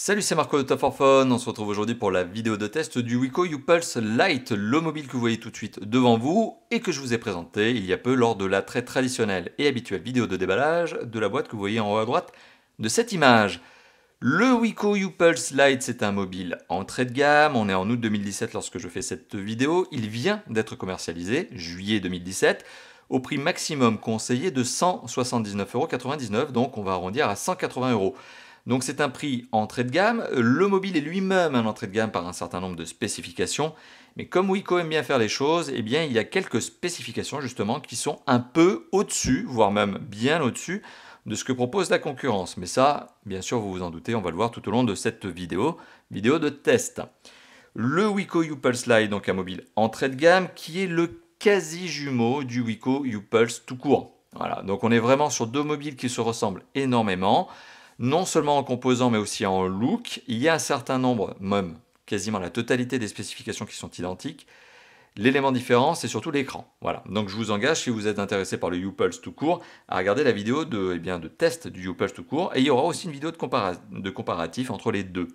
Salut, c'est Marco de Top for Phone. On se retrouve aujourd'hui pour la vidéo de test du Wiko U-Pulse Lite, le mobile que vous voyez tout de suite devant vous et que je vous ai présenté il y a peu lors de la très traditionnelle et habituelle vidéo de déballage de la boîte que vous voyez en haut à droite de cette image. Le Wiko U-Pulse Lite, c'est un mobile entrée de gamme. On est en août 2017 lorsque je fais cette vidéo. Il vient d'être commercialisé, juillet 2017, au prix maximum conseillé de 179,99 €, donc on va arrondir à 180 €. Donc c'est un prix entrée de gamme. Le mobile est lui-même un entrée de gamme par un certain nombre de spécifications. Mais comme Wiko aime bien faire les choses, eh bien il y a quelques spécifications justement qui sont un peu au-dessus, voire même bien au-dessus de ce que propose la concurrence. Mais ça, bien sûr, vous vous en doutez, on va le voir tout au long de cette vidéo de test. Le Wiko U-Pulse Lite, donc un mobile entrée de gamme qui est le quasi-jumeau du Wiko U-Pulse tout court. Voilà, donc on est vraiment sur deux mobiles qui se ressemblent énormément, non seulement en composants mais aussi en look. Il y a un certain nombre, même quasiment la totalité des spécifications qui sont identiques. L'élément différent, c'est surtout l'écran. Voilà. Donc je vous engage, si vous êtes intéressé par le U-Pulse tout court, à regarder la vidéo de test du U-Pulse tout court. Et il y aura aussi une vidéo de comparatif entre les deux.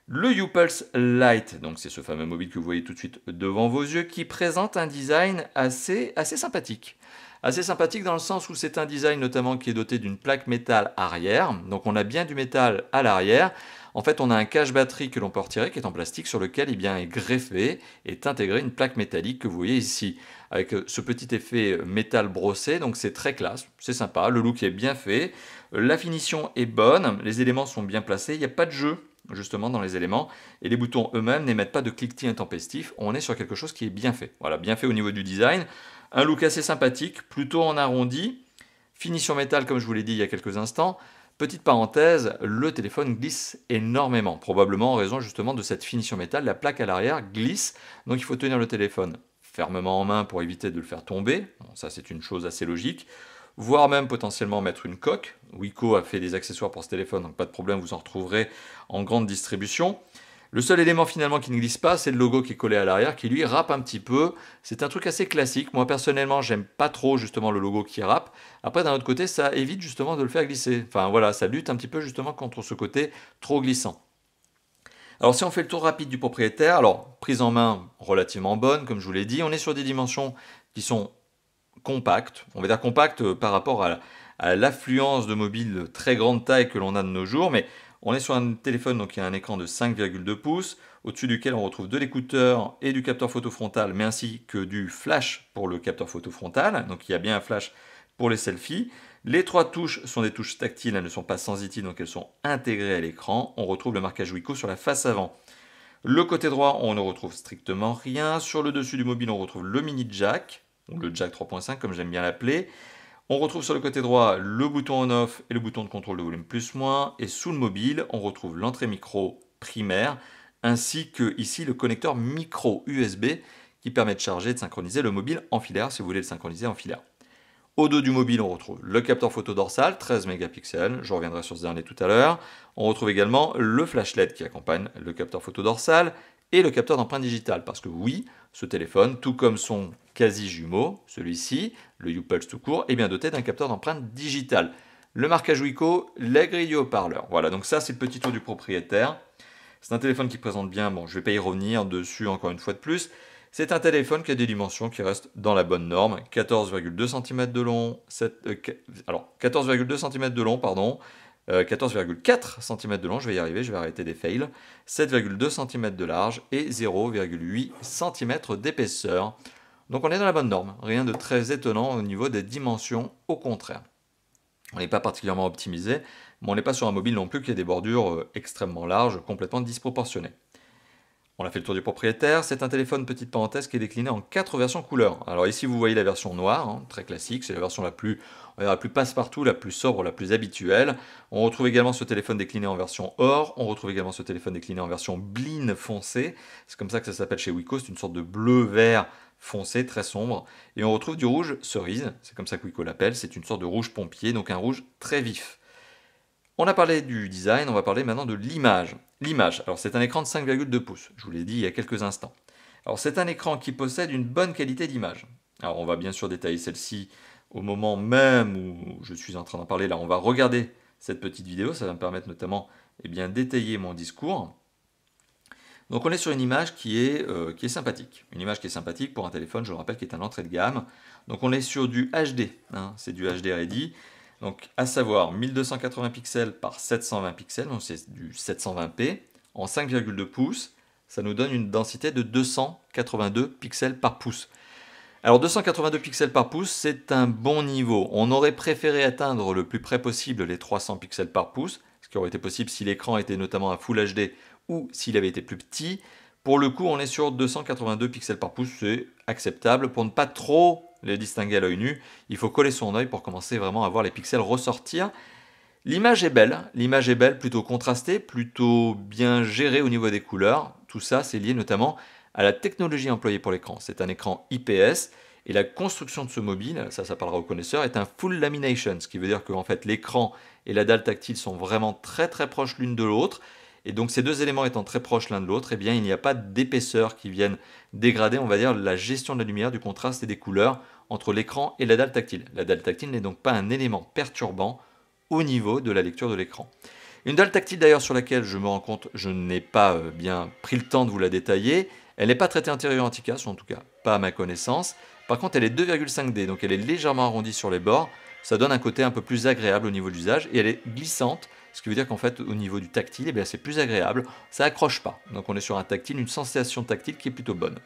Le U-Pulse Lite, donc c'est ce fameux mobile que vous voyez tout de suite devant vos yeux, qui présente un design assez sympathique. Assez sympathique dans le sens où c'est un design notamment qui est doté d'une plaque métal arrière. Donc on a bien du métal à l'arrière. En fait, on a un cache batterie que l'on peut retirer qui est en plastique sur lequel est greffé, est intégrée une plaque métallique que vous voyez ici. Avec ce petit effet métal brossé, donc c'est très classe, c'est sympa, le look est bien fait, la finition est bonne, les éléments sont bien placés, il n'y a pas de jeu justement dans les éléments, et les boutons eux-mêmes n'émettent pas de cliquetis intempestifs, on est sur quelque chose qui est bien fait. Voilà, bien fait au niveau du design, un look assez sympathique, plutôt en arrondi, finition métal comme je vous l'ai dit il y a quelques instants. Petite parenthèse, le téléphone glisse énormément, probablement en raison justement de cette finition métal, la plaque à l'arrière glisse, donc il faut tenir le téléphone fermement en main pour éviter de le faire tomber, bon, ça c'est une chose assez logique, voire même potentiellement mettre une coque. Wiko a fait des accessoires pour ce téléphone, donc pas de problème, vous en retrouverez en grande distribution. Le seul élément finalement qui ne glisse pas, c'est le logo qui est collé à l'arrière, qui lui râpe un petit peu. C'est un truc assez classique. Moi personnellement, j'aime pas trop justement le logo qui râpe. Après, d'un autre côté, ça évite justement de le faire glisser. Enfin voilà, ça lutte un petit peu justement contre ce côté trop glissant. Alors si on fait le tour rapide du propriétaire, alors prise en main relativement bonne, comme je vous l'ai dit, on est sur des dimensions qui sont compactes, on va dire compactes par rapport à l'affluence de mobiles très grande taille que l'on a de nos jours, mais on est sur un téléphone donc qui a un écran de 5,2 pouces, au-dessus duquel on retrouve de l'écouteur et du capteur photo frontal, mais ainsi que du flash pour le capteur photo frontal, donc il y a bien un flash pour les selfies. Les trois touches sont des touches tactiles, elles ne sont pas sensitives, donc elles sont intégrées à l'écran. On retrouve le marquage Wiko sur la face avant. Le côté droit, on ne retrouve strictement rien. Sur le dessus du mobile, on retrouve le mini jack, ou le jack 3.5 comme j'aime bien l'appeler. On retrouve sur le côté droit le bouton on-off et le bouton de contrôle de volume plus-moins. Et sous le mobile, on retrouve l'entrée micro primaire, ainsi que ici le connecteur micro USB qui permet de charger et de synchroniser le mobile en filaire si vous voulez le synchroniser en filaire. Au dos du mobile, on retrouve le capteur photo dorsal, 13 mégapixels, je reviendrai sur ce dernier tout à l'heure. On retrouve également le flash LED qui accompagne le capteur photo dorsal et le capteur d'empreinte digitale. Parce que oui, ce téléphone, tout comme son quasi-jumeau, celui-ci, le U-Pulse tout court, est bien doté d'un capteur d'empreinte digitale. Le marquage Wiko, la grille du haut-parleur. Voilà, donc ça c'est le petit tour du propriétaire. C'est un téléphone qui présente bien, bon je ne vais pas y revenir dessus encore une fois de plus. C'est un téléphone qui a des dimensions qui restent dans la bonne norme, 14,2 cm de long, 14,2 cm de long, pardon, 14,4 cm de long, je vais y arriver, je vais arrêter des fails, 7,2 cm de large et 0,8 cm d'épaisseur. Donc on est dans la bonne norme, rien de très étonnant au niveau des dimensions, au contraire. On n'est pas particulièrement optimisé, mais on n'est pas sur un mobile non plus qui a des bordures extrêmement larges, complètement disproportionnées. On a fait le tour du propriétaire, c'est un téléphone, petite parenthèse, qui est décliné en 4 versions couleurs. Alors ici vous voyez la version noire, hein, très classique, c'est la version la plus passe-partout, la plus sobre, la plus habituelle. On retrouve également ce téléphone décliné en version or, on retrouve également ce téléphone décliné en version bline foncé, c'est comme ça que ça s'appelle chez Wiko, c'est une sorte de bleu-vert foncé, très sombre. Et on retrouve du rouge cerise, c'est comme ça que Wiko l'appelle, c'est une sorte de rouge pompier, donc un rouge très vif. On a parlé du design, on va parler maintenant de l'image. L'image, alors c'est un écran de 5,2 pouces, je vous l'ai dit il y a quelques instants. Alors c'est un écran qui possède une bonne qualité d'image. Alors on va bien sûr détailler celle-ci au moment même où je suis en train d'en parler. Là, on va regarder cette petite vidéo, ça va me permettre notamment bien, d'étayer mon discours. Donc on est sur une image qui est sympathique. Une image qui est sympathique pour un téléphone, je le rappelle, qui est un entrée de gamme. Donc on est sur du HD, hein, c'est du HD Ready. Donc à savoir 1280 pixels par 720 pixels, donc c'est du 720p en 5,2 pouces. Ça nous donne une densité de 282 pixels par pouce. Alors 282 pixels par pouce, c'est un bon niveau. On aurait préféré atteindre le plus près possible les 300 pixels par pouce, ce qui aurait été possible si l'écran était notamment un Full HD ou s'il avait été plus petit. Pour le coup, on est sur 282 pixels par pouce, c'est acceptable. Pour ne pas trop les distinguer à l'œil nu, il faut coller son œil pour commencer vraiment à voir les pixels ressortir. L'image est belle, plutôt contrastée, plutôt bien gérée au niveau des couleurs. Tout ça, c'est lié notamment à la technologie employée pour l'écran. C'est un écran IPS et la construction de ce mobile, ça parlera aux connaisseurs, est un full lamination, ce qui veut dire que en fait, l'écran et la dalle tactile sont vraiment très proches l'une de l'autre. Et donc ces deux éléments étant très proches l'un de l'autre, eh bien il n'y a pas d'épaisseur qui vienne dégrader, on va dire, la gestion de la lumière, du contraste et des couleurs entre l'écran et la dalle tactile. La dalle tactile n'est donc pas un élément perturbant au niveau de la lecture de l'écran. Une dalle tactile d'ailleurs sur laquelle je me rends compte, je n'ai pas bien pris le temps de vous la détailler, elle n'est pas traitée antérieur anti-casse, ou en tout cas pas à ma connaissance. Par contre elle est 2,5D, donc elle est légèrement arrondie sur les bords, ça donne un côté un peu plus agréable au niveau de l'usage, et elle est glissante, ce qui veut dire qu'en fait au niveau du tactile, eh bien, c'est plus agréable, ça accroche pas. Donc on est sur un tactile, une sensation tactile qui est plutôt bonne.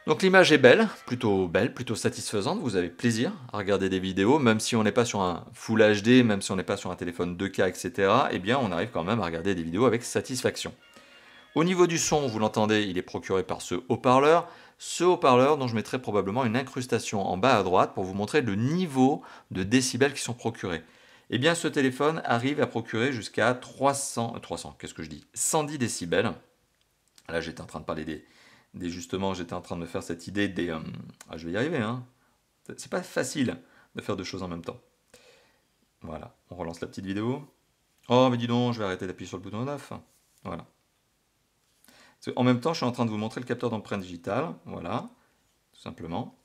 Donc l'image est belle, plutôt satisfaisante, vous avez plaisir à regarder des vidéos, même si on n'est pas sur un Full HD, même si on n'est pas sur un téléphone 2K, etc., eh bien on arrive quand même à regarder des vidéos avec satisfaction. Au niveau du son, vous l'entendez, il est procuré par ce haut-parleur dont je mettrai probablement une incrustation en bas à droite pour vous montrer le niveau de décibels qui sont procurés. Eh bien ce téléphone arrive à procurer jusqu'à 110 décibels. Là j'étais en train de parler justement, j'étais en train de me faire cette idée des... je vais y arriver, hein. C'est pas facile de faire deux choses en même temps. Voilà, on relance la petite vidéo. Oh, mais dis donc, je vais arrêter d'appuyer sur le bouton off. Voilà. En même temps, je suis en train de vous montrer le capteur d'empreinte digitale. Voilà, tout simplement.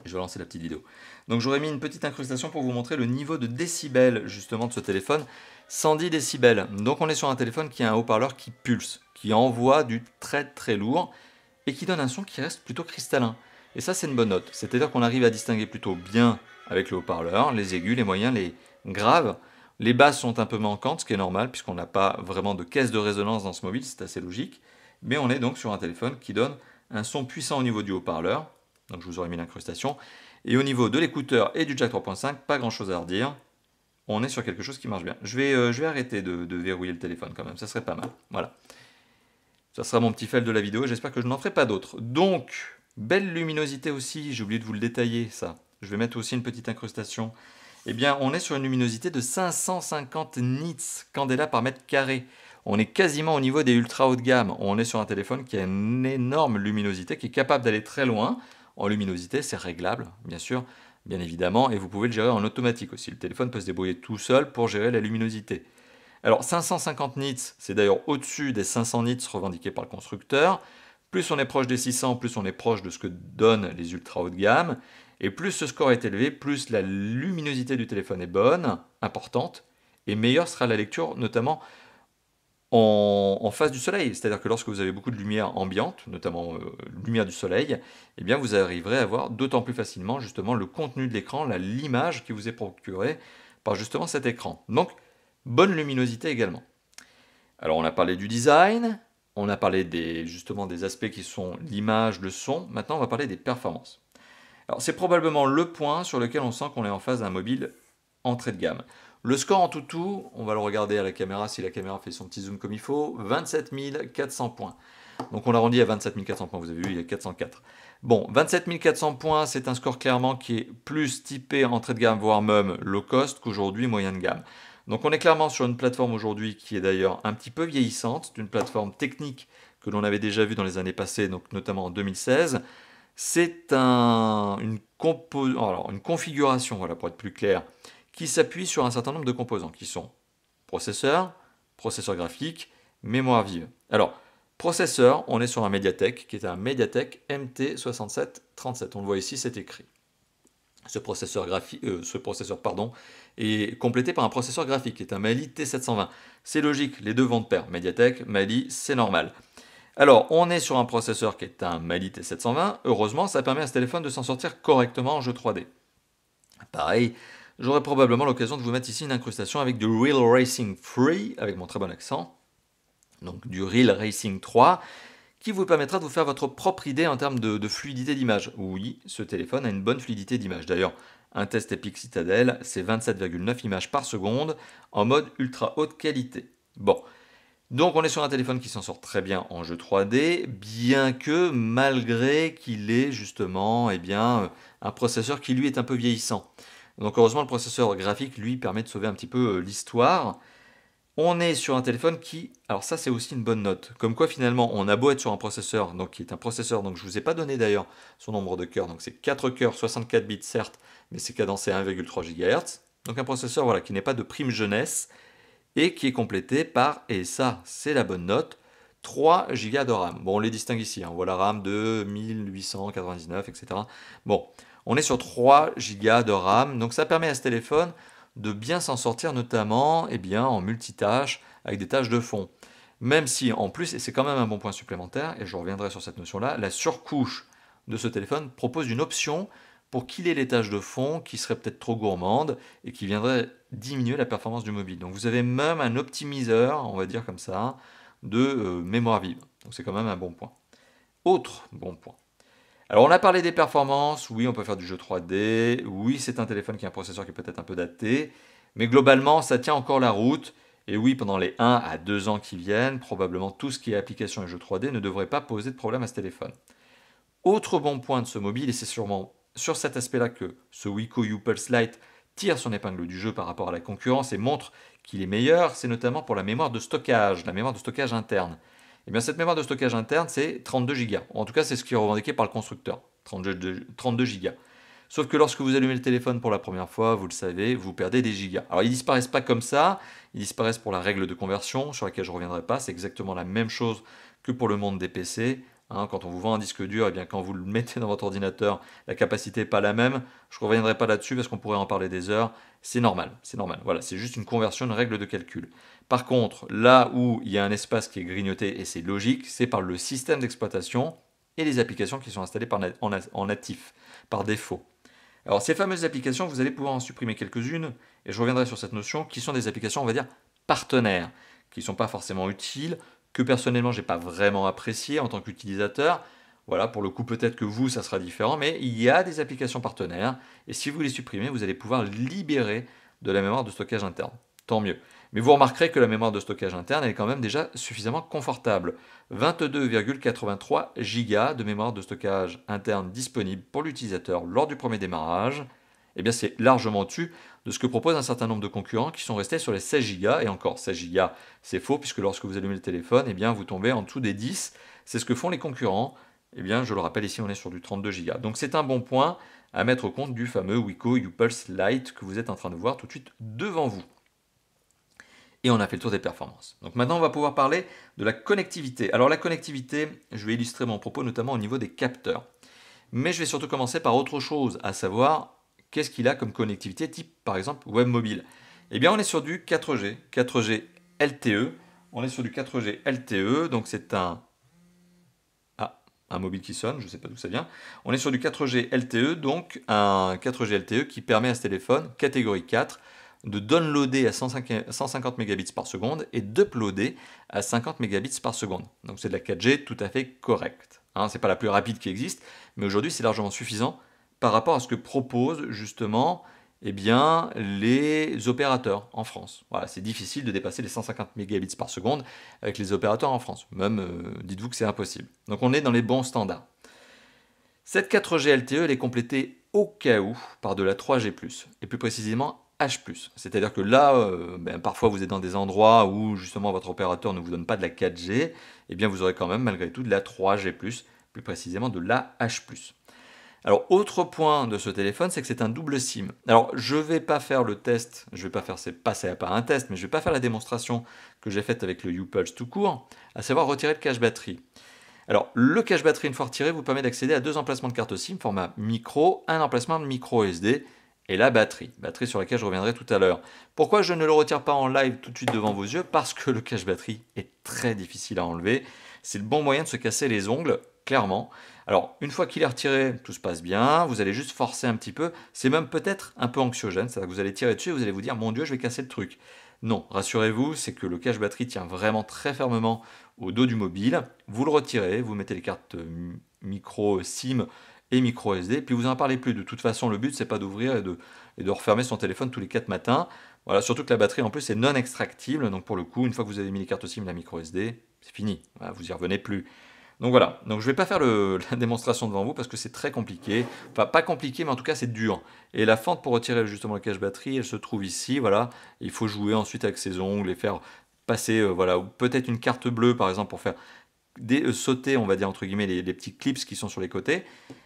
Je vais lancer la petite vidéo. Donc j'aurais mis une petite incrustation pour vous montrer le niveau de décibels justement de ce téléphone. 110 décibels. Donc on est sur un téléphone qui a un haut-parleur qui pulse, qui envoie du très lourd et qui donne un son qui reste plutôt cristallin. Et ça c'est une bonne note. C'est-à-dire qu'on arrive à distinguer plutôt bien avec le haut-parleur, les aigus, les moyens, les graves. Les basses sont un peu manquantes, ce qui est normal puisqu'on n'a pas vraiment de caisse de résonance dans ce mobile, c'est assez logique. Mais on est donc sur un téléphone qui donne un son puissant au niveau du haut-parleur. Donc je vous aurais mis l'incrustation. Et au niveau de l'écouteur et du jack 3.5, pas grand chose à redire. On est sur quelque chose qui marche bien. Je vais arrêter de verrouiller le téléphone quand même, ça serait pas mal. Voilà. Ça sera mon petit fail de la vidéo, j'espère que je n'en ferai pas d'autres. Donc, belle luminosité aussi, j'ai oublié de vous le détailler ça. Je vais mettre aussi une petite incrustation. Eh bien, on est sur une luminosité de 550 nits, candela par mètre carré. On est quasiment au niveau des ultra haut de gamme. On est sur un téléphone qui a une énorme luminosité, qui est capable d'aller très loin. En luminosité, c'est réglable, bien sûr, bien évidemment, et vous pouvez le gérer en automatique aussi. Le téléphone peut se débrouiller tout seul pour gérer la luminosité. Alors 550 nits, c'est d'ailleurs au-dessus des 500 nits revendiqués par le constructeur. Plus on est proche des 600, plus on est proche de ce que donnent les ultra haut de gamme. Et plus ce score est élevé, plus la luminosité du téléphone est bonne, importante, et meilleure sera la lecture, notamment en face du soleil. C'est-à-dire que lorsque vous avez beaucoup de lumière ambiante, notamment lumière du soleil, eh bien vous arriverez à voir d'autant plus facilement justement le contenu de l'écran, l'image qui vous est procurée par justement cet écran. Donc, bonne luminosité également. Alors on a parlé du design, on a parlé justement des aspects qui sont l'image, le son. Maintenant on va parler des performances. Alors c'est probablement le point sur lequel on sent qu'on est en face d'un mobile entrée de gamme. Le score en tout, on va le regarder à la caméra si la caméra fait son petit zoom comme il faut, 27 400 points. Donc on arrondit à 27 400 points, vous avez vu, il y a 404. Bon, 27 400 points, c'est un score clairement qui est plus typé entrée de gamme, voire même low cost qu'aujourd'hui moyen de gamme. Donc on est clairement sur une plateforme aujourd'hui qui est d'ailleurs un petit peu vieillissante, d'une plateforme technique que l'on avait déjà vue dans les années passées, donc notamment en 2016. C'est une configuration, voilà, pour être plus clair, qui s'appuie sur un certain nombre de composants qui sont processeur graphique, mémoire vive. Alors, processeur, on est sur un Mediatek qui est un Mediatek MT6737. On le voit ici, c'est écrit. Ce processeur et complété par un processeur graphique qui est un Mali T720. C'est logique, les deux vont de pair. Mediatek, Mali, c'est normal. Alors, on est sur un processeur qui est un Mali T720. Heureusement, ça permet à ce téléphone de s'en sortir correctement en jeu 3D. Pareil, j'aurai probablement l'occasion de vous mettre ici une incrustation avec du Real Racing 3, avec mon très bon accent. Donc du Real Racing 3, qui vous permettra de vous faire votre propre idée en termes de fluidité d'image. Oui, ce téléphone a une bonne fluidité d'image. D'ailleurs, un test Epic Citadel, c'est 27,9 images par seconde en mode ultra haute qualité. Bon, donc on est sur un téléphone qui s'en sort très bien en jeu 3D, bien que malgré qu'il ait justement un processeur qui lui est un peu vieillissant. Donc heureusement le processeur graphique lui permet de sauver un petit peu l'histoire. On est sur un téléphone qui, alors ça c'est aussi une bonne note, comme quoi finalement on a beau être sur un processeur, donc qui est un processeur, donc je ne vous ai pas donné d'ailleurs son nombre de cœurs, donc c'est 4 cœurs, 64 bits certes, mais c'est cadencé à 1,3 GHz, donc un processeur voilà, qui n'est pas de prime jeunesse, et qui est complété par, et ça c'est la bonne note, 3 Go de RAM. Bon on les distingue ici, on voit la RAM de 1899, etc. Bon, on est sur 3 Go de RAM, donc ça permet à ce téléphone de bien s'en sortir, notamment en multitâche, avec des tâches de fond. Même si, en plus, et c'est quand même un bon point supplémentaire, et je reviendrai sur cette notion-là, la surcouche de ce téléphone propose une option pour qu'il ait les tâches de fond qui seraient peut-être trop gourmandes et qui viendraient diminuer la performance du mobile. Donc vous avez même un optimiseur, on va dire comme ça, de mémoire vive. Donc c'est quand même un bon point. Autre bon point. Alors on a parlé des performances, oui on peut faire du jeu 3D, oui c'est un téléphone qui a un processeur qui est peut-être un peu daté, mais globalement ça tient encore la route, et oui pendant les 1 à 2 ans qui viennent, probablement tout ce qui est application et jeu 3D ne devrait pas poser de problème à ce téléphone. Autre bon point de ce mobile, et c'est sûrement sur cet aspect-là que ce Wiko U-Pulse Lite tire son épingle du jeu par rapport à la concurrence et montre qu'il est meilleur, c'est notamment pour la mémoire de stockage interne. Et bien cette mémoire de stockage interne, c'est 32 Go. En tout cas, c'est ce qui est revendiqué par le constructeur, 32 Go. Sauf que lorsque vous allumez le téléphone pour la première fois, vous le savez, vous perdez des gigas. Alors ils disparaissent pas comme ça, ils disparaissent pour la règle de conversion, sur laquelle je ne reviendrai pas, c'est exactement la même chose que pour le monde des PC. Quand on vous vend un disque dur, et bien quand vous le mettez dans votre ordinateur, la capacité n'est pas la même. Je ne reviendrai pas là-dessus parce qu'on pourrait en parler des heures. C'est normal, c'est normal. Voilà, c'est juste une conversion, une règle de calcul. Par contre, là où il y a un espace qui est grignoté, et c'est logique, c'est par le système d'exploitation et les applications qui sont installées en natif, par défaut. Alors ces fameuses applications, vous allez pouvoir en supprimer quelques-unes, et je reviendrai sur cette notion, qui sont des applications, on va dire, partenaires, qui ne sont pas forcément utiles, que personnellement, je n'ai pas vraiment apprécié en tant qu'utilisateur. Voilà, pour le coup, peut-être que vous, ça sera différent, mais il y a des applications partenaires, et si vous les supprimez, vous allez pouvoir libérer de la mémoire de stockage interne. Tant mieux. Mais vous remarquerez que la mémoire de stockage interne elle est quand même déjà suffisamment confortable. 22,83 Go de mémoire de stockage interne disponible pour l'utilisateur lors du premier démarrage. Eh bien, c'est largement au-dessus de ce que proposent un certain nombre de concurrents qui sont restés sur les 16 Go. Et encore, 16 Go, c'est faux, puisque lorsque vous allumez le téléphone, eh bien, vous tombez en dessous des 10. C'est ce que font les concurrents. Eh bien, je le rappelle, ici, on est sur du 32 Go. Donc, c'est un bon point à mettre au compte du fameux Wiko U-Pulse Lite que vous êtes en train de voir tout de suite devant vous. Et on a fait le tour des performances. Donc maintenant, on va pouvoir parler de la connectivité. Alors la connectivité, je vais illustrer mon propos notamment au niveau des capteurs. Mais je vais surtout commencer par autre chose, à savoir qu'est-ce qu'il a comme connectivité type, par exemple, web mobile. Eh bien, on est sur du 4G, 4G LTE. On est sur du 4G LTE, donc c'est un mobile qui sonne, je ne sais pas d'où ça vient. On est sur du 4G LTE, donc un 4G LTE qui permet à ce téléphone, catégorie 4, de downloader à 150 mégabits par seconde et d'uploader à 50 mégabits par seconde. Donc c'est de la 4G tout à fait correcte. C'est pas la plus rapide qui existe, mais aujourd'hui c'est largement suffisant par rapport à ce que proposent justement les opérateurs en France. Voilà, c'est difficile de dépasser les 150 mégabits par seconde avec les opérateurs en France. Même, dites-vous que c'est impossible. Donc on est dans les bons standards. Cette 4G LTE, elle est complétée au cas où par de la 3G+, et plus précisément H+. C'est-à-dire que là, parfois vous êtes dans des endroits où justement votre opérateur ne vous donne pas de la 4G, et bien vous aurez quand même malgré tout de la 3G+, plus précisément de la H+. Alors, autre point de ce téléphone, c'est que c'est un double SIM. Alors, je ne vais pas faire le test, je ne vais pas faire, c'est pas un test, mais je ne vais pas faire la démonstration que j'ai faite avec le U-Pulse tout court, à savoir retirer le cache batterie. Alors, le cache batterie, une fois retiré, vous permet d'accéder à 2 emplacements de carte SIM, format micro, un emplacement de micro SD, et la batterie sur laquelle je reviendrai tout à l'heure. Pourquoi je ne le retire pas en live tout de suite devant vos yeux? Parce que le cache-batterie est très difficile à enlever. C'est le bon moyen de se casser les ongles, clairement. Alors, une fois qu'il est retiré, tout se passe bien, vous allez juste forcer un petit peu, c'est même peut-être un peu anxiogène, c'est-à-dire que vous allez tirer dessus et vous allez vous dire, mon Dieu, je vais casser le truc. Non, rassurez-vous, c'est que le cache-batterie tient vraiment très fermement au dos du mobile, vous le retirez, vous mettez les cartes micro SIM et micro SD, puis vous n'en parlez plus. De toute façon, le but, c'est pas d'ouvrir et de refermer son téléphone tous les 4 matins. Voilà, surtout que la batterie, en plus, est non extractible, donc pour le coup, une fois que vous avez mis les cartes SIM et la micro SD, c'est fini, voilà, vous n'y revenez plus. Donc voilà, donc je ne vais pas faire la démonstration devant vous parce que c'est très compliqué. Enfin, pas compliqué, mais en tout cas, c'est dur. Et la fente pour retirer justement le cache-batterie, elle se trouve ici, voilà. Il faut jouer ensuite avec ses ongles et faire passer, voilà, ou peut-être une carte bleue, par exemple, pour faire sauter, on va dire, entre guillemets, les petits clips qui sont sur les côtés.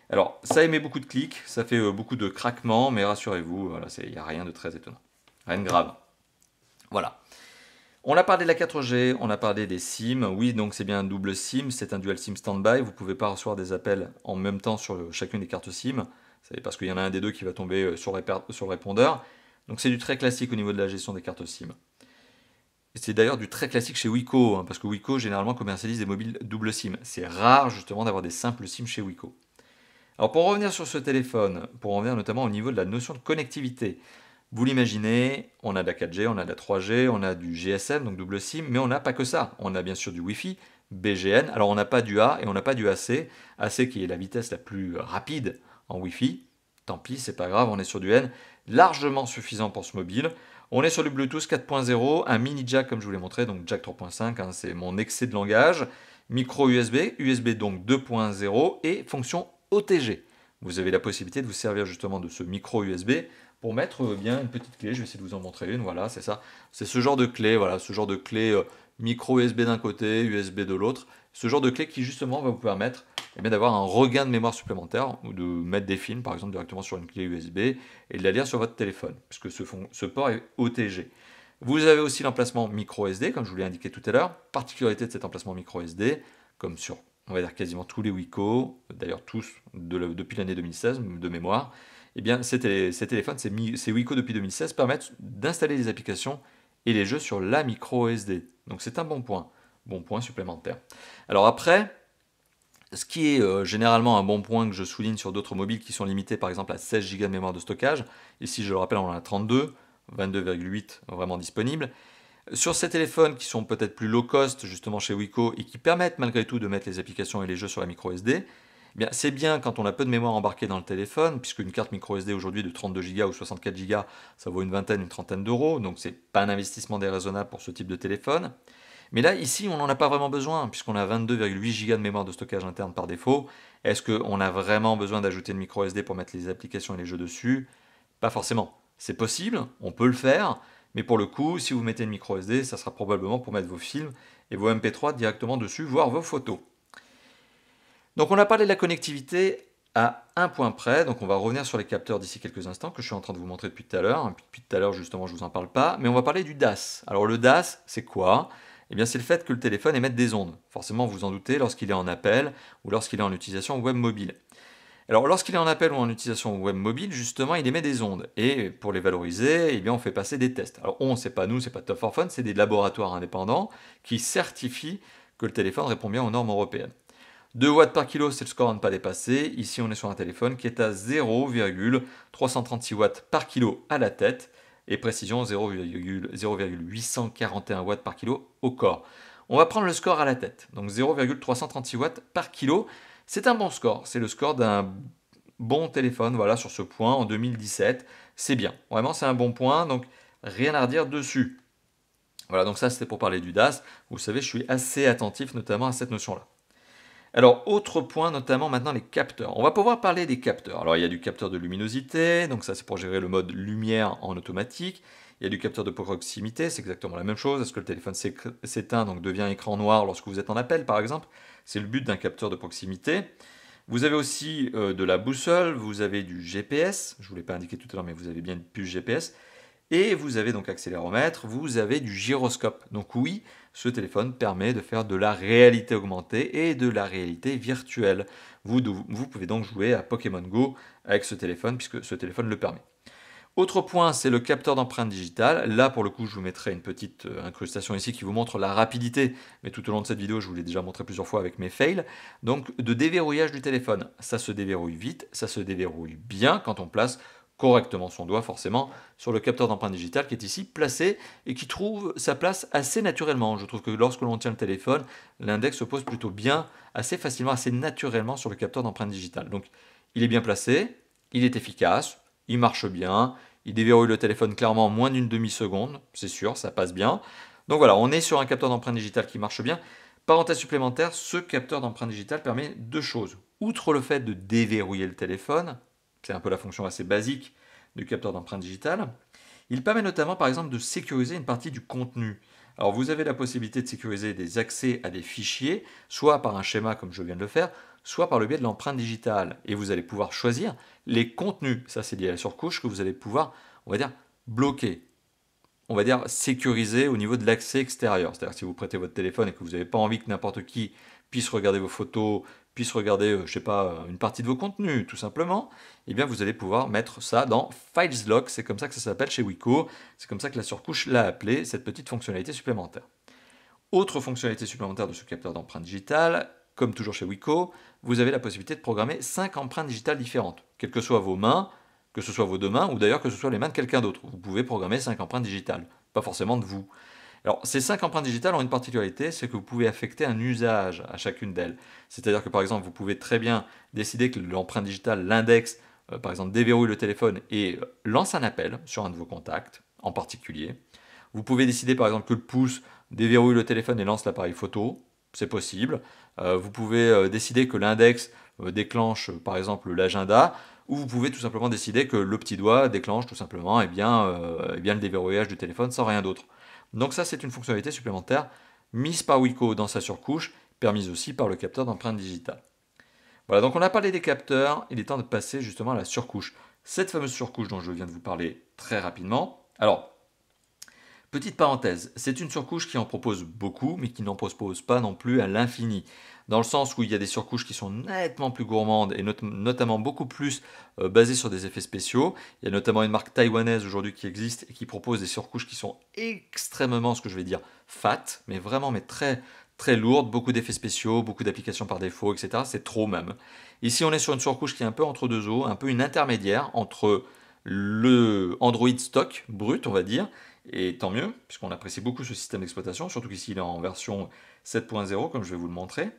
Alors, ça émet beaucoup de clics, ça fait beaucoup de craquements, mais rassurez-vous, voilà, il n'y a rien de très étonnant. Rien de grave. Voilà. On a parlé de la 4G, on a parlé des SIM. Oui, donc c'est bien un double SIM, c'est un dual SIM standby. Vous ne pouvez pas recevoir des appels en même temps sur chacune des cartes SIM. C'est parce qu'il y en a un des deux qui va tomber sur le répondeur. Donc c'est du très classique au niveau de la gestion des cartes SIM. C'est d'ailleurs du très classique chez Wiko, hein, parce que Wiko généralement commercialise des mobiles double SIM. C'est rare justement d'avoir des simples SIM chez Wiko. Alors pour revenir sur ce téléphone, pour en revenir notamment au niveau de la notion de connectivité, vous l'imaginez, on a de la 4G, on a de la 3G, on a du GSM, donc double SIM, mais on n'a pas que ça. On a bien sûr du Wi-Fi, BGN, alors on n'a pas du A et on n'a pas du AC, AC qui est la vitesse la plus rapide en Wi-Fi. Tant pis, c'est pas grave, on est sur du N, largement suffisant pour ce mobile. On est sur du Bluetooth 4.0, un mini jack comme je vous l'ai montré, donc jack 3.5, hein, c'est mon excès de langage, micro USB, USB donc 2.0 et fonction OTG. Vous avez la possibilité de vous servir justement de ce micro USB pour mettre bien une petite clé. Je vais essayer de vous en montrer une. Voilà, c'est ça. C'est ce genre de clé, voilà, ce genre de clé micro USB d'un côté, USB de l'autre. Ce genre de clé qui justement va vous permettre d'avoir un regain de mémoire supplémentaire ou de mettre des films par exemple directement sur une clé USB et de la lire sur votre téléphone, puisque ce port est OTG. Vous avez aussi l'emplacement micro SD, comme je vous l'ai indiqué tout à l'heure. Particularité de cet emplacement micro SD, comme sur on va dire quasiment tous les Wiko, d'ailleurs tous depuis l'année 2016 de mémoire, eh bien ces téléphones, ces Wiko depuis 2016 permettent d'installer les applications et les jeux sur la micro SD. Donc c'est un bon point supplémentaire. Alors après, ce qui est généralement un bon point que je souligne sur d'autres mobiles qui sont limités par exemple à 16 Go de mémoire de stockage, ici je le rappelle on en a 32, 22,8 vraiment disponibles. Sur ces téléphones qui sont peut-être plus low cost justement chez Wiko et qui permettent malgré tout de mettre les applications et les jeux sur la micro SD, eh bien, c'est bien quand on a peu de mémoire embarquée dans le téléphone, puisque une carte micro SD aujourd'hui de 32 Go ou 64 Go, ça vaut une vingtaine, une trentaine d'euros, donc c'est pas un investissement déraisonnable pour ce type de téléphone. Mais là, ici, on n'en a pas vraiment besoin, puisqu'on a 22,8 Go de mémoire de stockage interne par défaut. Est-ce qu'on a vraiment besoin d'ajouter une micro SD pour mettre les applications et les jeux dessus? Pas forcément. C'est possible, on peut le faire, mais pour le coup, si vous mettez une micro SD, ça sera probablement pour mettre vos films et vos MP3 directement dessus, voire vos photos. Donc on a parlé de la connectivité à un point près, donc on va revenir sur les capteurs d'ici quelques instants que je suis en train de vous montrer depuis tout à l'heure. Depuis tout à l'heure justement je ne vous en parle pas, mais on va parler du DAS. Alors le DAS c'est quoi? Eh bien c'est le fait que le téléphone émette des ondes. Forcément vous vous en doutez lorsqu'il est en appel ou lorsqu'il est en utilisation web mobile. Alors lorsqu'il est en appel ou en utilisation web mobile, justement, il émet des ondes. Et pour les valoriser, eh bien, on fait passer des tests. Alors c'est pas nous, c'est pas Top 4 Phone, c'est des laboratoires indépendants qui certifient que le téléphone répond bien aux normes européennes. 2 watts par kilo, c'est le score à ne pas dépasser. Ici, on est sur un téléphone qui est à 0,336 watts par kilo à la tête et précision 0,841 watts par kilo au corps. On va prendre le score à la tête, donc 0,336 watts par kilo. C'est un bon score, c'est le score d'un bon téléphone, voilà, sur ce point en 2017. C'est bien, vraiment c'est un bon point, donc rien à redire dessus. Voilà, donc ça c'était pour parler du DAS. Vous savez, je suis assez attentif notamment à cette notion-là. Alors, autre point, notamment maintenant les capteurs. On va pouvoir parler des capteurs. Alors, il y a du capteur de luminosité, donc ça c'est pour gérer le mode lumière en automatique. Il y a du capteur de proximité, c'est exactement la même chose. Est-ce que le téléphone s'éteint, donc devient écran noir lorsque vous êtes en appel, par exemple? C'est le but d'un capteur de proximité. Vous avez aussi de la boussole, vous avez du GPS, je ne vous l'ai pas indiqué tout à l'heure, mais vous avez bien une puce GPS. Et vous avez donc accéléromètre, vous avez du gyroscope. Donc oui, ce téléphone permet de faire de la réalité augmentée et de la réalité virtuelle. Vous pouvez donc jouer à Pokémon Go avec ce téléphone, puisque ce téléphone le permet. Autre point, c'est le capteur d'empreinte digitale. Là, pour le coup, je vous mettrai une petite incrustation ici qui vous montre la rapidité, mais tout au long de cette vidéo, je vous l'ai déjà montré plusieurs fois avec mes fails. Donc, de déverrouillage du téléphone. Ça se déverrouille vite, ça se déverrouille bien quand on place correctement son doigt, forcément, sur le capteur d'empreinte digitale qui est ici placé et qui trouve sa place assez naturellement. Je trouve que lorsque l'on tient le téléphone, l'index se pose plutôt bien, assez facilement, assez naturellement sur le capteur d'empreinte digitale. Donc, il est bien placé, il est efficace, il marche bien, il déverrouille le téléphone clairement en moins d'une demi-seconde, c'est sûr, ça passe bien. Donc voilà, on est sur un capteur d'empreinte digitale qui marche bien. Parenthèse supplémentaire, ce capteur d'empreinte digitale permet deux choses. Outre le fait de déverrouiller le téléphone, c'est un peu la fonction assez basique du capteur d'empreinte digitale, il permet notamment par exemple de sécuriser une partie du contenu. Alors vous avez la possibilité de sécuriser des accès à des fichiers, soit par un schéma comme je viens de le faire, soit par le biais de l'empreinte digitale. Et vous allez pouvoir choisir les contenus, ça c'est lié à la surcouche, que vous allez pouvoir, on va dire, bloquer. On va dire sécuriser au niveau de l'accès extérieur. C'est-à-dire que si vous prêtez votre téléphone et que vous n'avez pas envie que n'importe qui puisse regarder vos photos, puisse regarder, je sais pas, une partie de vos contenus, tout simplement, eh bien vous allez pouvoir mettre ça dans Files Lock, c'est comme ça que ça s'appelle chez Wiko, c'est comme ça que la surcouche l'a appelé, cette petite fonctionnalité supplémentaire. Autre fonctionnalité supplémentaire de ce capteur d'empreinte digitale, comme toujours chez Wiko, vous avez la possibilité de programmer 5 empreintes digitales différentes, quelles que soient vos mains, que ce soit vos deux mains, ou d'ailleurs que ce soit les mains de quelqu'un d'autre. Vous pouvez programmer 5 empreintes digitales, pas forcément de vous. Alors, ces 5 empreintes digitales ont une particularité, c'est que vous pouvez affecter un usage à chacune d'elles. C'est-à-dire que par exemple, vous pouvez très bien décider que l'empreinte digitale, l'index, par exemple, déverrouille le téléphone et lance un appel sur un de vos contacts en particulier. Vous pouvez décider par exemple que le pouce déverrouille le téléphone et lance l'appareil photo, c'est possible. Vous pouvez décider que l'index déclenche par exemple l'agenda, ou vous pouvez tout simplement décider que le petit doigt déclenche tout simplement le déverrouillage du téléphone sans rien d'autre. Donc ça c'est une fonctionnalité supplémentaire mise par Wiko dans sa surcouche, permise aussi par le capteur d'empreinte digitale. Voilà, donc on a parlé des capteurs, il est temps de passer justement à la surcouche. Cette fameuse surcouche dont je viens de vous parler très rapidement. Alors, petite parenthèse, c'est une surcouche qui en propose beaucoup, mais qui n'en propose pas non plus à l'infini. Dans le sens où il y a des surcouches qui sont nettement plus gourmandes et notamment beaucoup plus basées sur des effets spéciaux. Il y a notamment une marque taïwanaise aujourd'hui qui existe et qui propose des surcouches qui sont extrêmement, ce que je vais dire, fat, mais vraiment très, très lourdes, beaucoup d'effets spéciaux, beaucoup d'applications par défaut, etc. C'est trop même. Ici, on est sur une surcouche qui est un peu entre deux eaux, un peu une intermédiaire entre le Android stock brut, on va dire, et tant mieux, puisqu'on apprécie beaucoup ce système d'exploitation, surtout qu'ici il est en version 7.0, comme je vais vous le montrer.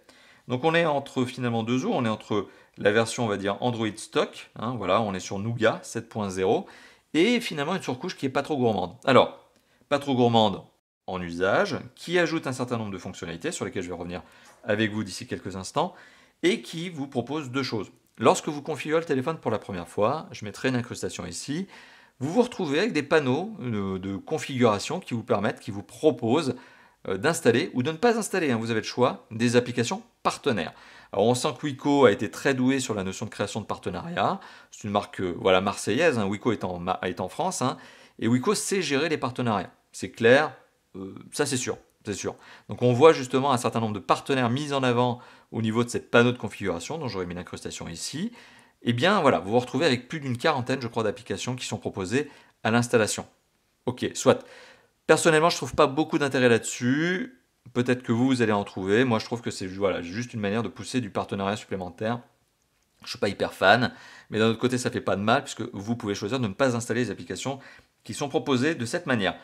Donc on est entre finalement deux eaux, on est entre la version, on va dire, Android stock, hein, voilà, on est sur Nougat 7.0, et finalement une surcouche qui n'est pas trop gourmande. Alors, pas trop gourmande en usage, qui ajoute un certain nombre de fonctionnalités, sur lesquelles je vais revenir avec vous d'ici quelques instants, et qui vous propose deux choses. Lorsque vous configurez le téléphone pour la première fois, je mettrai une incrustation ici, vous vous retrouvez avec des panneaux de configuration qui vous permettent, qui vous proposent d'installer ou de ne pas installer, hein, vous avez le choix, des applications partenaires. Alors on sent que Wiko a été très doué sur la notion de création de partenariat. C'est une marque voilà, marseillaise, hein, Wiko est en France, hein, et Wiko sait gérer les partenariats. C'est clair, ça c'est sûr. C'est sûr. Donc on voit justement un certain nombre de partenaires mis en avant au niveau de cette panneau de configuration, dont j'aurais mis l'incrustation ici. Et bien voilà, vous vous retrouvez avec plus d'une quarantaine, je crois, d'applications qui sont proposées à l'installation. Ok, soit. Personnellement, je ne trouve pas beaucoup d'intérêt là-dessus. Peut-être que vous allez en trouver. Moi, je trouve que c'est voilà, juste une manière de pousser du partenariat supplémentaire. Je ne suis pas hyper fan, mais d'un autre côté, ça ne fait pas de mal, puisque vous pouvez choisir de ne pas installer les applications qui sont proposées de cette manière.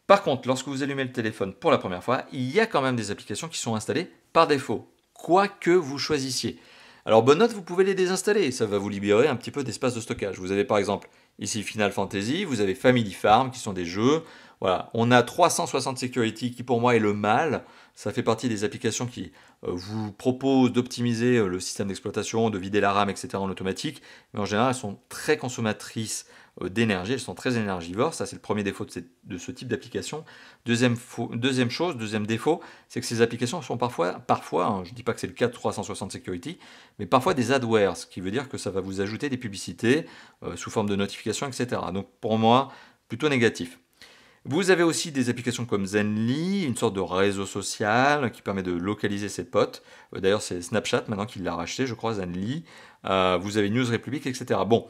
Par contre, lorsque vous allumez le téléphone pour la première fois, il y a quand même des applications qui sont installées par défaut, quoi que vous choisissiez. Alors bonne note, vous pouvez les désinstaller, ça va vous libérer un petit peu d'espace de stockage. Vous avez par exemple ici Final Fantasy, vous avez Family Farm qui sont des jeux. Voilà, on a 360 Security qui pour moi est le mal. Ça fait partie des applications qui vous proposent d'optimiser le système d'exploitation, de vider la RAM, etc. en automatique. Mais en général, elles sont très consommatrices d'énergie, elles sont très énergivores. Ça, c'est le premier défaut de ce type d'application. Deuxième défaut, c'est que ces applications sont parfois hein, je ne dis pas que c'est le cas de 360 Security, mais parfois des adwares, ce qui veut dire que ça va vous ajouter des publicités sous forme de notifications, etc. Donc pour moi, plutôt négatif. Vous avez aussi des applications comme Zenly, une sorte de réseau social qui permet de localiser ses potes. D'ailleurs, c'est Snapchat maintenant qui l'a racheté, je crois, Zenly. Vous avez News Republic, etc. Bon,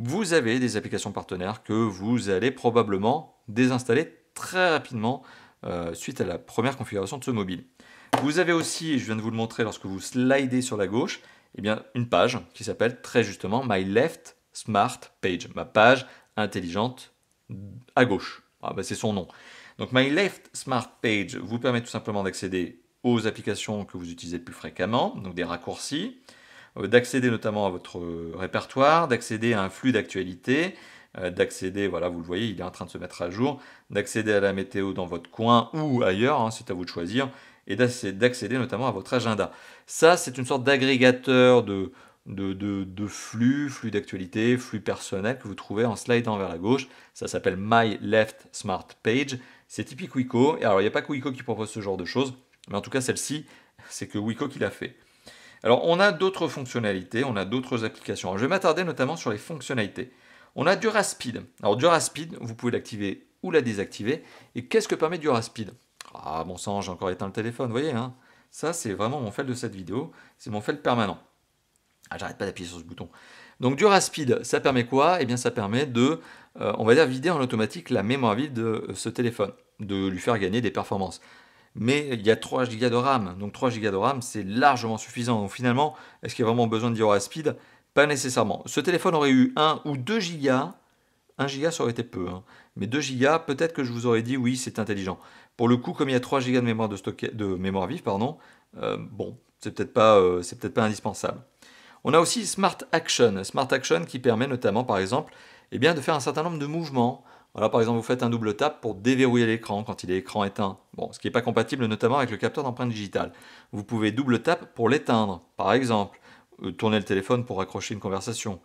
vous avez des applications partenaires que vous allez probablement désinstaller très rapidement suite à la première configuration de ce mobile. Vous avez aussi, et je viens de vous le montrer lorsque vous slidez sur la gauche, eh bien, une page qui s'appelle très justement My Left Smart Page, ma page intelligente à gauche. Ah, bah, c'est son nom. Donc My Left Smart Page vous permet tout simplement d'accéder aux applications que vous utilisez le plus fréquemment, donc des raccourcis, d'accéder notamment à votre répertoire, d'accéder à un flux d'actualité, d'accéder, voilà, vous le voyez, il est en train de se mettre à jour, d'accéder à la météo dans votre coin ou ailleurs, hein, c'est à vous de choisir, et d'accéder notamment à votre agenda. Ça, c'est une sorte d'agrégateur de flux d'actualité, flux personnel que vous trouvez en slidant vers la gauche. Ça s'appelle My Left Smart Page. C'est typique Wiko. Et alors, il n'y a pas que Wiko qui propose ce genre de choses, mais en tout cas, celle-ci, c'est que Wiko qui l'a fait. Alors, on a d'autres fonctionnalités, on a d'autres applications. Alors, je vais m'attarder notamment sur les fonctionnalités. On a Duraspeed. Alors, Duraspeed, vous pouvez l'activer ou la désactiver. Et qu'est-ce que permet Duraspeed? Ah, bon sang, j'ai encore éteint le téléphone, vous voyez, hein? Ça, c'est vraiment mon fail de cette vidéo. C'est mon fail permanent. Ah, j'arrête pas d'appuyer sur ce bouton. Donc, Duraspeed, ça permet quoi? Eh bien, ça permet de, on va dire, vider en automatique la mémoire vive de ce téléphone, de lui faire gagner des performances. Mais il y a 3 Go de RAM, donc 3 Go de RAM, c'est largement suffisant. Donc finalement, est-ce qu'il y a vraiment besoin de Duraspeed? Pas nécessairement. Ce téléphone aurait eu 1 ou 2 Go, 1 Go ça aurait été peu, hein. Mais 2 Go, peut-être que je vous aurais dit oui, c'est intelligent. Pour le coup, comme il y a 3 Go de mémoire, de mémoire vive, pardon, bon, c'est peut-être pas indispensable. On a aussi Smart Action. Smart Action qui permet notamment, par exemple, eh bien, de faire un certain nombre de mouvements. Voilà, par exemple, vous faites un double tap pour déverrouiller l'écran quand il est écran éteint. Bon, ce qui n'est pas compatible notamment avec le capteur d'empreinte digitale. Vous pouvez double tap pour l'éteindre, par exemple. Tourner le téléphone pour raccrocher une conversation.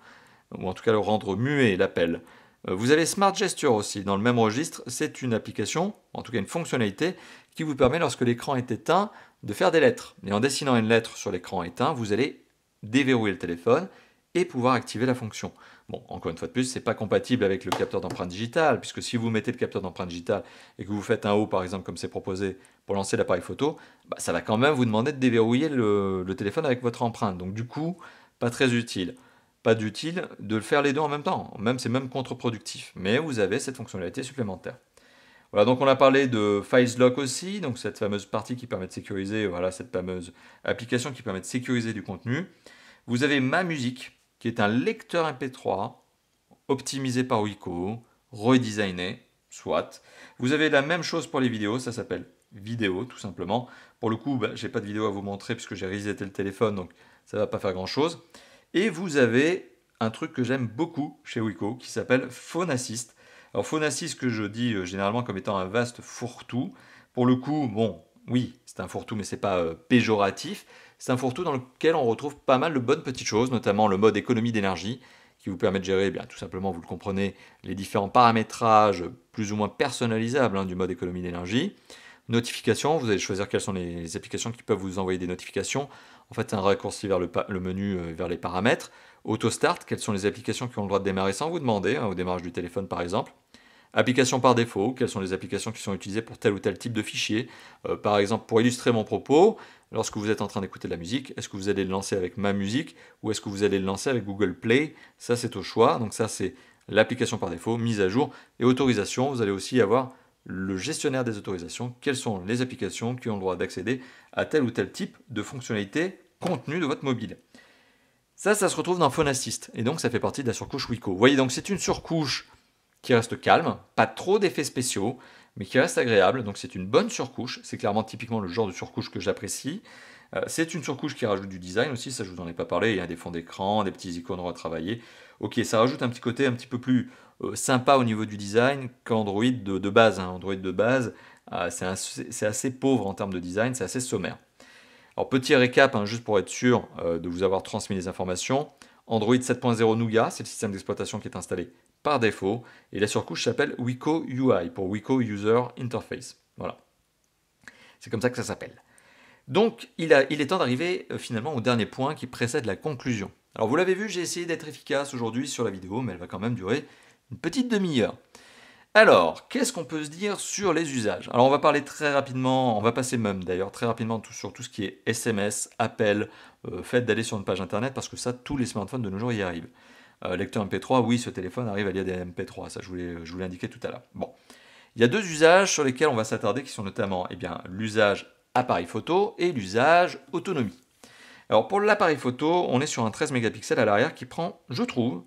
Ou en tout cas le rendre muet, l'appel. Vous avez Smart Gesture aussi, dans le même registre. C'est une application, en tout cas une fonctionnalité, qui vous permet, lorsque l'écran est éteint, de faire des lettres. Et en dessinant une lettre sur l'écran éteint, vous allez déverrouiller le téléphone et pouvoir activer la fonction. Bon, encore une fois de plus, ce n'est pas compatible avec le capteur d'empreinte digitale, puisque si vous mettez le capteur d'empreinte digitale et que vous faites un haut, par exemple, comme c'est proposé pour lancer l'appareil photo, bah, ça va quand même vous demander de déverrouiller le téléphone avec votre empreinte. Donc du coup, pas très utile. Pas d'utile de le faire les deux en même temps. Même c'est même contre-productif. Mais vous avez cette fonctionnalité supplémentaire. Voilà, donc on a parlé de Files Lock aussi, donc cette fameuse partie qui permet de sécuriser, voilà, cette fameuse application qui permet de sécuriser du contenu. Vous avez Ma Musique, qui est un lecteur MP3 optimisé par Wiko, redesigné, soit. Vous avez la même chose pour les vidéos, ça s'appelle Vidéo tout simplement. Pour le coup, bah, j'ai pas de vidéo à vous montrer puisque j'ai reseté le téléphone, donc ça va pas faire grand chose. Et vous avez un truc que j'aime beaucoup chez Wiko qui s'appelle Phone Assist. Alors Phone Assist que je dis généralement comme étant un vaste fourre-tout. Pour le coup, bon, oui, c'est un fourre-tout mais c'est pas péjoratif. C'est un fourre-tout dans lequel on retrouve pas mal de bonnes petites choses, notamment le mode économie d'énergie, qui vous permet de gérer, bien, tout simplement, vous le comprenez, les différents paramétrages plus ou moins personnalisables, hein, du mode économie d'énergie. Notifications, vous allez choisir quelles sont les applications qui peuvent vous envoyer des notifications. En fait, c'est un raccourci vers le menu, vers les paramètres. Auto Start, quelles sont les applications qui ont le droit de démarrer sans vous demander, hein, au démarrage du téléphone par exemple. Applications par défaut, quelles sont les applications qui sont utilisées pour tel ou tel type de fichier. Par exemple, pour illustrer mon propos, lorsque vous êtes en train d'écouter de la musique, est-ce que vous allez le lancer avec Ma Musique ou est-ce que vous allez le lancer avec Google Play? Ça, c'est au choix. Donc ça, c'est l'application par défaut, mise à jour. Et autorisation, vous allez aussi avoir le gestionnaire des autorisations. Quelles sont les applications qui ont le droit d'accéder à tel ou tel type de fonctionnalité contenue de votre mobile? Ça se retrouve dans Phone Assist. Et donc, ça fait partie de la surcouche Wiko. Vous voyez, donc c'est une surcouche qui reste calme, pas trop d'effets spéciaux, mais qui reste agréable. Donc c'est une bonne surcouche. C'est clairement typiquement le genre de surcouche que j'apprécie. C'est une surcouche qui rajoute du design aussi, ça je vous en ai pas parlé. Il y a des fonds d'écran, des petits icônes retravaillés. Ok, ça rajoute un petit côté un petit peu plus sympa au niveau du design qu'Android de base, hein. Android de base, c'est assez pauvre en termes de design, c'est assez sommaire. Alors petit récap, hein, juste pour être sûr de vous avoir transmis les informations. Android 7.0 Nougat, c'est le système d'exploitation qui est installé par défaut. Et la surcouche s'appelle Wiko UI, pour Wiko User Interface. Voilà. C'est comme ça que ça s'appelle. Donc, il est temps d'arriver finalement au dernier point qui précède la conclusion. Alors, vous l'avez vu, j'ai essayé d'être efficace aujourd'hui sur la vidéo, mais elle va quand même durer une petite demi-heure. Alors, qu'est-ce qu'on peut se dire sur les usages? Alors, on va parler très rapidement, on va passer même d'ailleurs très rapidement sur tout ce qui est SMS, appel, fait d'aller sur une page internet, parce que ça, tous les smartphones de nos jours y arrivent. Lecteur MP3, oui, ce téléphone arrive à lire des MP3, ça je vous l'ai indiqué tout à l'heure. Bon. Il y a deux usages sur lesquels on va s'attarder qui sont notamment l'usage appareil photo et l'usage autonomie. Alors pour l'appareil photo, on est sur un 13 mégapixels à l'arrière qui prend, je trouve,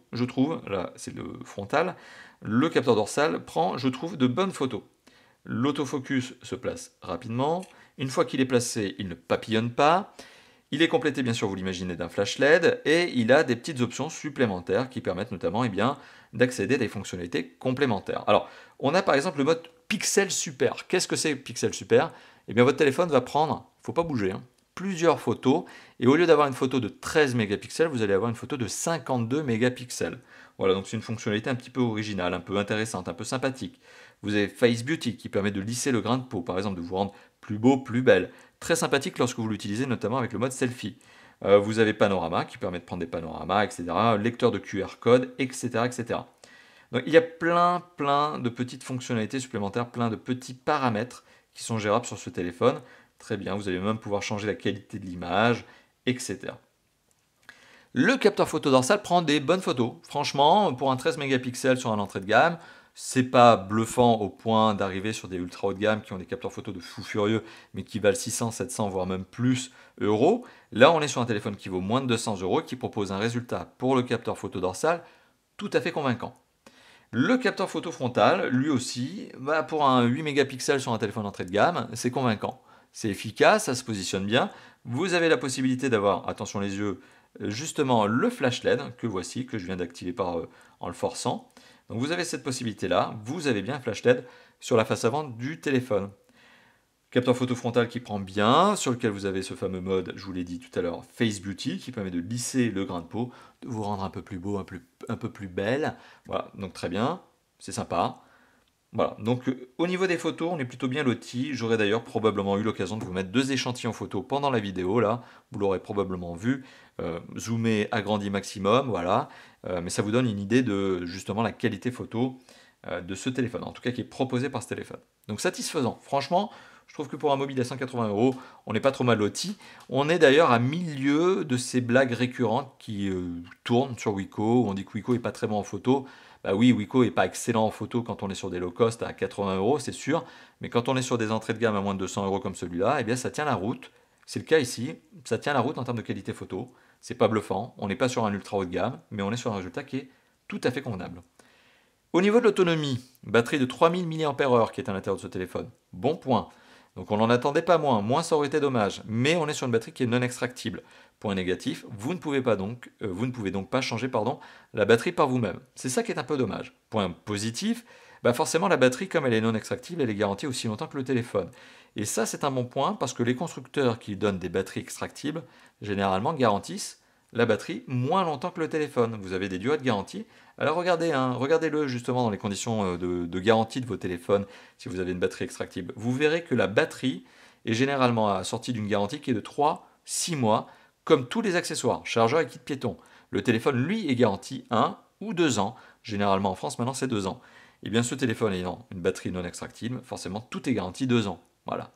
là c'est le frontal, le capteur dorsal prend, je trouve, de bonnes photos. L'autofocus se place rapidement, une fois qu'il est placé, il ne papillonne pas, il est complété bien sûr, vous l'imaginez, d'un flash LED et il a des petites options supplémentaires qui permettent notamment d'accéder à des fonctionnalités complémentaires. Alors, on a par exemple le mode Pixel Super. Qu'est-ce que c'est Pixel Super? Eh bien votre téléphone va prendre, il ne faut pas bouger, plusieurs photos et au lieu d'avoir une photo de 13 mégapixels, vous allez avoir une photo de 52 mégapixels. Voilà, donc c'est une fonctionnalité un petit peu originale, un peu intéressante, un peu sympathique. Vous avez Face Beauty qui permet de lisser le grain de peau, par exemple de vous rendre plus beau, plus belle. Très sympathique lorsque vous l'utilisez notamment avec le mode selfie. Vous avez Panorama qui permet de prendre des panoramas, etc. Lecteur de QR code, etc. etc. Donc il y a plein de petites fonctionnalités supplémentaires, plein de petits paramètres qui sont gérables sur ce téléphone. Très bien, vous allez même pouvoir changer la qualité de l'image, etc. Le capteur photo dorsal prend des bonnes photos. Franchement, pour un 13 mégapixels sur un entrée de gamme, c'est pas bluffant au point d'arriver sur des ultra haut de gamme qui ont des capteurs photo de fou furieux, mais qui valent 600, 700, voire même plus euros. Là, on est sur un téléphone qui vaut moins de 200 euros et qui propose un résultat pour le capteur photo dorsal tout à fait convaincant. Le capteur photo frontal, lui aussi, pour un 8 mégapixels sur un téléphone entrée de gamme, c'est convaincant. C'est efficace, ça se positionne bien. Vous avez la possibilité d'avoir, attention les yeux, justement le flash LED que voici, que je viens d'activer en le forçant. Donc vous avez cette possibilité-là, vous avez bien un flash LED sur la face avant du téléphone. Capteur photo frontal qui prend bien, sur lequel vous avez ce fameux mode, je vous l'ai dit tout à l'heure, Face Beauty, qui permet de lisser le grain de peau, de vous rendre un peu plus beau, un peu plus belle. Voilà, donc très bien, c'est sympa. Voilà, donc au niveau des photos, on est plutôt bien loti. J'aurais d'ailleurs probablement eu l'occasion de vous mettre deux échantillons photos pendant la vidéo, là, vous l'aurez probablement vu, zoomé, agrandi maximum, voilà, mais ça vous donne une idée de justement la qualité photo de ce téléphone, en tout cas qui est proposé par ce téléphone. Donc satisfaisant, franchement, je trouve que pour un mobile à 180 euros, on n'est pas trop mal loti. On est d'ailleurs à milieu de ces blagues récurrentes qui tournent sur Wiko, où on dit que Wiko n'est pas très bon en photo. Bah oui, Wiko n'est pas excellent en photo quand on est sur des low cost à 80 euros, c'est sûr. Mais quand on est sur des entrées de gamme à moins de 200 euros comme celui-là, eh bien ça tient la route. C'est le cas ici. Ça tient la route en termes de qualité photo. C'est pas bluffant. On n'est pas sur un ultra haut de gamme, mais on est sur un résultat qui est tout à fait convenable. Au niveau de l'autonomie, batterie de 3000 mAh qui est à l'intérieur de ce téléphone. Bon point. Donc on n'en attendait pas moins ça aurait été dommage. Mais on est sur une batterie qui est non extractible. Point négatif, vous ne pouvez donc pas changer la batterie par vous-même. C'est ça qui est un peu dommage. Point positif, forcément la batterie, comme elle est non extractible, elle est garantie aussi longtemps que le téléphone. Et ça c'est un bon point parce que les constructeurs qui donnent des batteries extractibles, généralement garantissent la batterie moins longtemps que le téléphone. Vous avez des durées de garantie. Alors regardez-le justement dans les conditions de garantie de vos téléphones si vous avez une batterie extractible. Vous verrez que la batterie est généralement assortie d'une garantie qui est de 3-6 mois, comme tous les accessoires, chargeur et kit piéton. Le téléphone, lui, est garanti 1 ou 2 ans. Généralement en France, maintenant, c'est 2 ans. Et bien ce téléphone ayant une batterie non extractible, forcément, tout est garanti 2 ans. Voilà.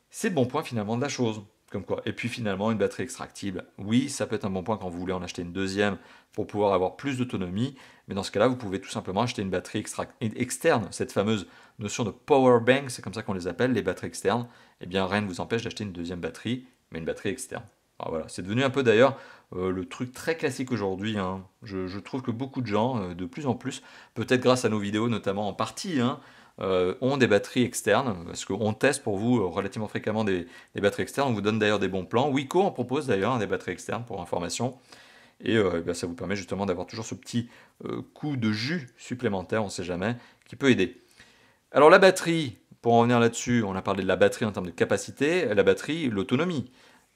C'est le bon point finalement de la chose. Comme quoi. Et puis finalement, une batterie extractible, oui, ça peut être un bon point quand vous voulez en acheter une deuxième pour pouvoir avoir plus d'autonomie, mais dans ce cas-là, vous pouvez tout simplement acheter une batterie externe, cette fameuse notion de power bank, c'est comme ça qu'on les appelle, les batteries externes. Eh bien, rien ne vous empêche d'acheter une deuxième batterie, mais une batterie externe. Alors voilà, c'est devenu un peu d'ailleurs le truc très classique aujourd'hui. Je trouve que beaucoup de gens, de plus en plus, peut-être grâce à nos vidéos, notamment en partie, ont des batteries externes, parce qu'on teste pour vous relativement fréquemment des batteries externes, on vous donne d'ailleurs des bons plans. Wiko en propose d'ailleurs des batteries externes pour information, et ça vous permet justement d'avoir toujours ce petit coup de jus supplémentaire, on ne sait jamais, qui peut aider. Alors la batterie, pour en revenir là-dessus, on a parlé de la batterie en termes de capacité, la batterie, l'autonomie.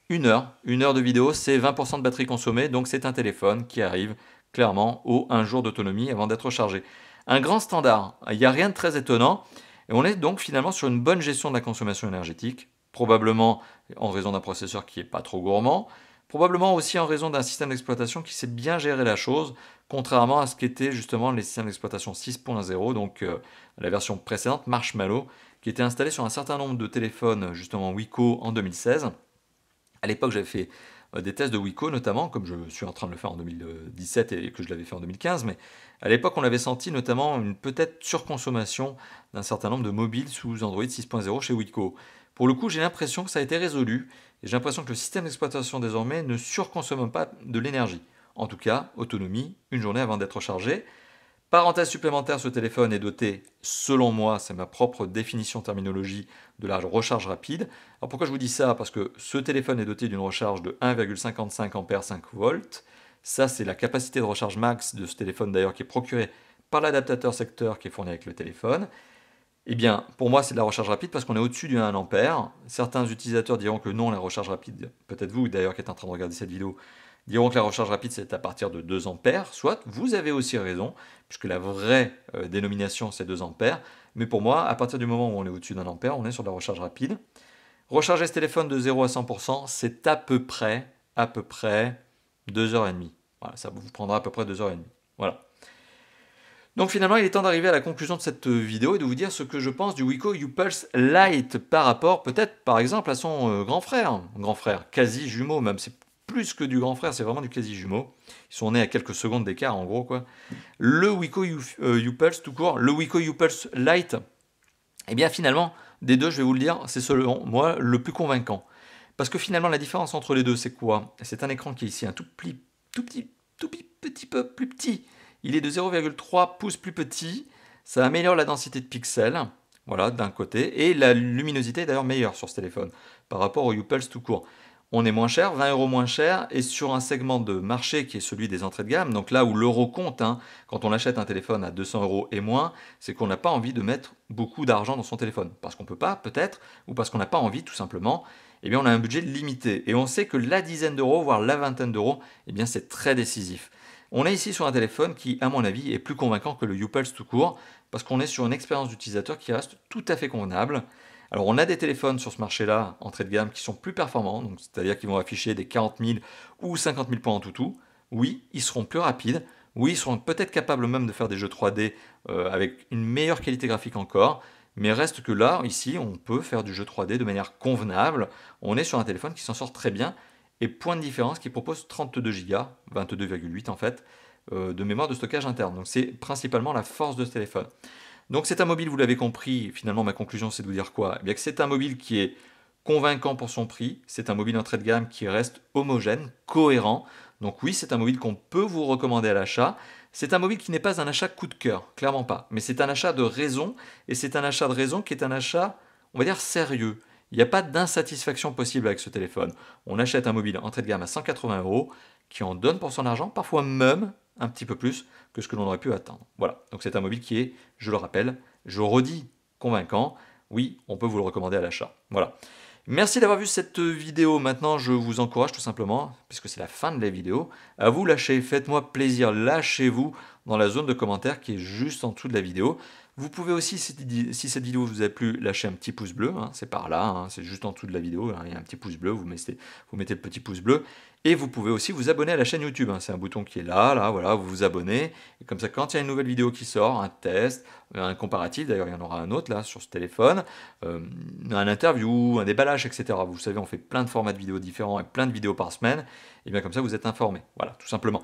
Une heure de vidéo, c'est 20% de batterie consommée, donc c'est un téléphone qui arrive clairement au 1 jour d'autonomie avant d'être chargé. Un grand standard, il n'y a rien de très étonnant, et on est donc finalement sur une bonne gestion de la consommation énergétique, probablement en raison d'un processeur qui n'est pas trop gourmand, probablement aussi en raison d'un système d'exploitation qui sait bien gérer la chose, contrairement à ce qu'étaient justement les systèmes d'exploitation 6.0, donc la version précédente, Marshmallow, qui était installée sur un certain nombre de téléphones, justement Wiko, en 2016. À l'époque, j'avais fait des tests de Wiko notamment, comme je suis en train de le faire en 2017 et que je l'avais fait en 2015, mais à l'époque on avait senti notamment une peut-être surconsommation d'un certain nombre de mobiles sous Android 6.0 chez Wiko. Pour le coup, j'ai l'impression que ça a été résolu, et j'ai l'impression que le système d'exploitation désormais ne surconsomme pas de l'énergie. En tout cas, autonomie, une journée avant d'être chargé. Parenthèse supplémentaire, ce téléphone est doté, selon moi, c'est ma propre définition terminologie, de la recharge rapide. Alors pourquoi je vous dis ça? Parce que ce téléphone est doté d'une recharge de 1,55 A 5 volts. Ça, c'est la capacité de recharge max de ce téléphone d'ailleurs qui est procurée par l'adaptateur secteur qui est fourni avec le téléphone. Eh bien, pour moi, c'est de la recharge rapide parce qu'on est au-dessus du 1 A. Certains utilisateurs diront que non, la recharge rapide, peut-être vous d'ailleurs qui êtes en train de regarder cette vidéo, diront que la recharge rapide c'est à partir de 2 ampères, soit vous avez aussi raison, puisque la vraie dénomination c'est 2 ampères, mais pour moi, à partir du moment où on est au-dessus d'un ampère, on est sur de la recharge rapide. Recharger ce téléphone de 0 à 100%, c'est à peu près 2h30. Voilà, ça vous prendra à peu près 2h30. Voilà. Donc finalement, il est temps d'arriver à la conclusion de cette vidéo et de vous dire ce que je pense du Wiko U-Pulse Lite par rapport peut-être par exemple à son grand frère quasi jumeau même, c'est plus que du grand frère, c'est vraiment du quasi jumeau. Ils sont nés à quelques secondes d'écart en gros quoi. Le Wiko U-Pulse tout court, le Wiko U-Pulse Lite, eh bien finalement, des deux je vais vous le dire, c'est selon moi le plus convaincant. Parce que finalement la différence entre les deux c'est quoi? C'est un écran qui est ici un tout petit peu plus petit. Il est de 0,3 pouces plus petit, ça améliore la densité de pixels, voilà, d'un côté, et la luminosité est d'ailleurs meilleure sur ce téléphone par rapport au U-Pulse tout court. On est moins cher, 20 € moins cher, et sur un segment de marché qui est celui des entrées de gamme, donc là où l'euro compte, hein, quand on achète un téléphone à 200 € et moins, c'est qu'on n'a pas envie de mettre beaucoup d'argent dans son téléphone, parce qu'on ne peut pas, peut-être, ou parce qu'on n'a pas envie, tout simplement. Eh bien, on a un budget limité, et on sait que la dizaine d'euros, voire la vingtaine d'euros, eh bien, c'est très décisif. On est ici sur un téléphone qui, à mon avis, est plus convaincant que le U-Pulse tout court, parce qu'on est sur une expérience d'utilisateur qui reste tout à fait convenable. Alors on a des téléphones sur ce marché-là, entrée de gamme, qui sont plus performants, donc c'est-à-dire qu'ils vont afficher des 40 000 ou 50 000 points en tout. Oui, ils seront plus rapides, oui, ils seront peut-être capables même de faire des jeux 3D avec une meilleure qualité graphique encore, mais reste que là, ici, on peut faire du jeu 3D de manière convenable. On est sur un téléphone qui s'en sort très bien, et point de différence qui propose 32 Go, 22,8 en fait, de mémoire de stockage interne. Donc c'est principalement la force de ce téléphone. Donc c'est un mobile, vous l'avez compris, finalement ma conclusion c'est de vous dire quoi? Eh bien que c'est un mobile qui est convaincant pour son prix, c'est un mobile entrée de gamme qui reste homogène, cohérent. Donc oui, c'est un mobile qu'on peut vous recommander à l'achat. C'est un mobile qui n'est pas un achat coup de cœur, clairement pas. Mais c'est un achat de raison, et c'est un achat de raison qui est un achat, on va dire, sérieux. Il n'y a pas d'insatisfaction possible avec ce téléphone. On achète un mobile entrée de gamme à 180 € qui en donne pour son argent, parfois même un petit peu plus que ce que l'on aurait pu attendre. Voilà, donc c'est un mobile qui est, je le rappelle, je redis, convaincant. Oui, on peut vous le recommander à l'achat. Voilà. Merci d'avoir vu cette vidéo. Maintenant, je vous encourage tout simplement, puisque c'est la fin de la vidéo, à vous lâcher. Faites-moi plaisir, lâchez-vous dans la zone de commentaires qui est juste en dessous de la vidéo. Vous pouvez aussi, si cette vidéo vous a plu, lâcher un petit pouce bleu, hein, c'est par là, hein, c'est juste en dessous de la vidéo, hein, il y a un petit pouce bleu, vous mettez le petit pouce bleu, et vous pouvez aussi vous abonner à la chaîne YouTube, hein, c'est un bouton qui est là, voilà, vous vous abonnez, et comme ça quand il y a une nouvelle vidéo qui sort, un test, un comparatif, d'ailleurs il y en aura un autre là sur ce téléphone, un interview, un déballage, etc. Vous savez, on fait plein de formats de vidéos différents et plein de vidéos par semaine, et bien comme ça vous êtes informés, voilà, tout simplement.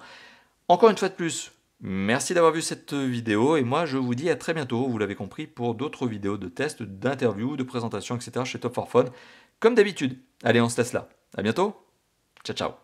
Encore une fois de plus, merci d'avoir vu cette vidéo et moi je vous dis à très bientôt, vous l'avez compris, pour d'autres vidéos de tests, d'interviews, de présentations, etc. chez Top4Phone, comme d'habitude. Allez, on se laisse là. À bientôt. Ciao, ciao.